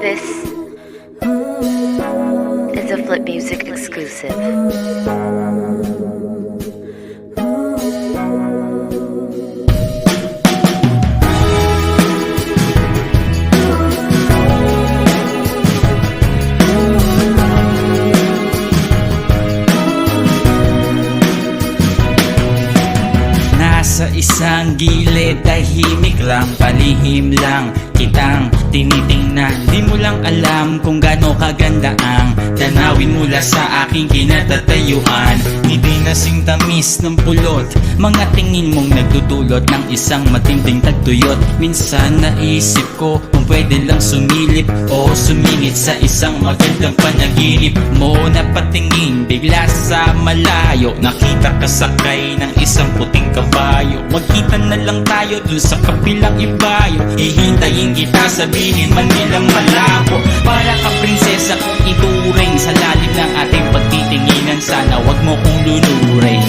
This is a Flip Music exclusive. Sa isang gilid, tahimik lang, palihim lang kitang tinitingnan. Di mo lang alam kung gaano kaganda ang tanawin mula sa aking kinatatayuan. Ngiti na sing tamis ng pulot, mga tingin mong nagdudulot ng isang matinding tagtuyot. Minsan naisip ko kung pwede lang sumilip o sumingit sa isang magandang panaginip mo. Napatingin bigla sa malayo, nakita ka sakay ng isang puting kabayo. Magkita na lang tayo dun sa kabilang ibayo. Hihintayin kita, sabihin man nilang malabo. Para ka prinsesa kung ituring sa lalim ng ating pagtitinginan. Sana wag mo kong lulurin.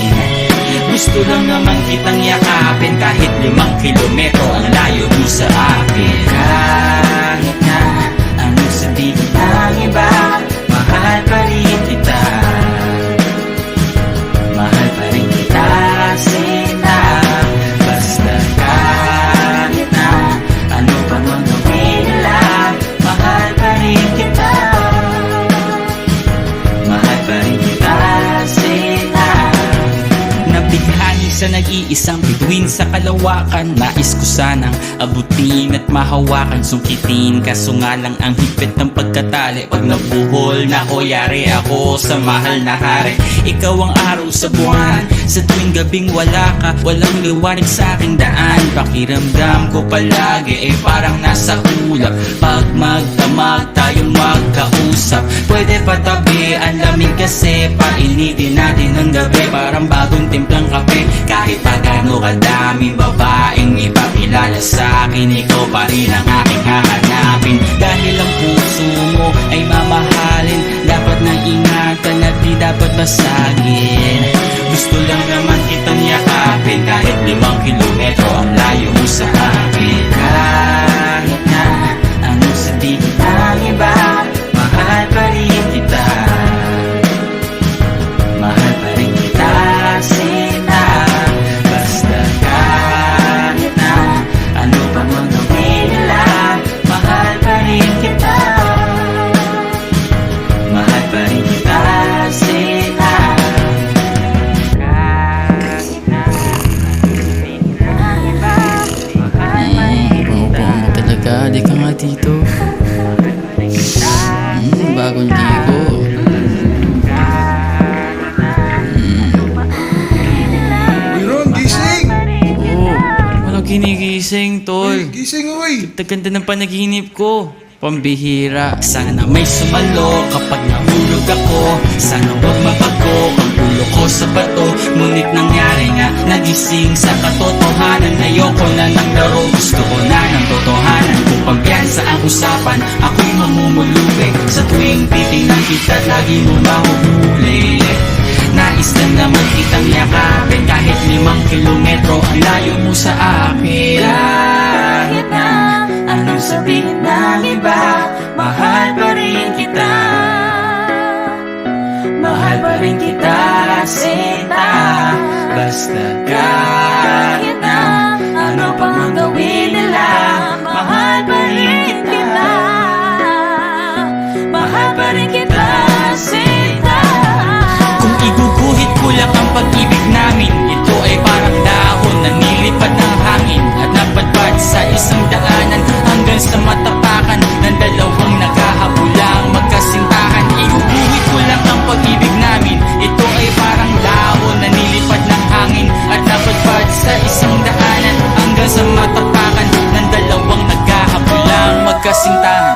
Gusto lang naman kitang yakapin, kahit 5 kilometro ang layo mo sa akin. Kahit na anong sabihin ng iba, mahal pa rin kita. Mahal pa rin kita, Sina. Basta kahit na ano pa mang gawin nila, mahal pa rin kita. Mahal pa rin kita, Sina. Nabighani sa nag-iisang bituin sa kalawakan. Nais ko sanang abutin at mahawakan, sungkitin, kaso nga lang ang higpit ng pagkatali. Pag nabuhol na ko, yari ako sa mahal na hari. Ikaw ang araw sa buwan, sa tuwing gabing wala ka, walang liwanag sa aking daan. Pakiramdam ko palagi parang nasa ulap. Pag magdamag tayong magkausap, pwede patabi ang lamig kasi painitin natin ng gabi. Parang bagong timplang kape, kahit pa gaano kadaming babaeng ipakilala sa akin, ikaw pa rin ang aking hahanapin. Dahil ang puso mo ay mamahalin, dapat nang ingatan at di dapat basagin. Gusto lang naman kitang yakapin, kahit 5 kilometro ang layo mo sa akin. Kahit na anong sabihin ng iba, mahal pa rin kita. Mahal pa rin kita, Sina. Basta kahit na ano pa mang gawin nila, mahal pa rin kita. Mahal pa rin kita, Sina. Pumupungo talaga, di ka nga dito. Bagong ligo. Uy Ron, gising! Oo, walang ginigising, tol. Uy, gising uy! Ganda ng panaginip ko. Pambihira. Sana may sumalo kapag nahulog ako. Sana wag mabago ang ulo ko sa bato. Ngunit nangyari nga, nagising sa katotohanan. Ayoko na ng laro, gusto ko na ng totohanan. Kung pampiyansa ang usapan, ako'y mamumulubi. Sa tuwing titingnan kita, lagi mo mahuhuli. Nais na naman kitang yakapin, kahit 5 kilometro ang layo mo sa akin. Kahit na anong sabihin ng iba, mahal pa rin kita. Mahal pa rin kita, Sina. Basta kahit na ano pa mang gawin nila, mahal pa rin kita. Mahal pa rin kita, Sina. Kung iguguhit ko lang ang pag-ibig namin, ito ay parang dahon na nilipad ng hangin at napadpad sa isang daanan hanggang sa matapakan ng dalawang naghahabulang magkasintahan. Iguguhit ko lang ang pag-ibig namin, ito ay parang dahon na nilipad ng hangin at napadpad sa isang daanan hanggang sa matapakan ng dalawang naghahabulang magkasintahan.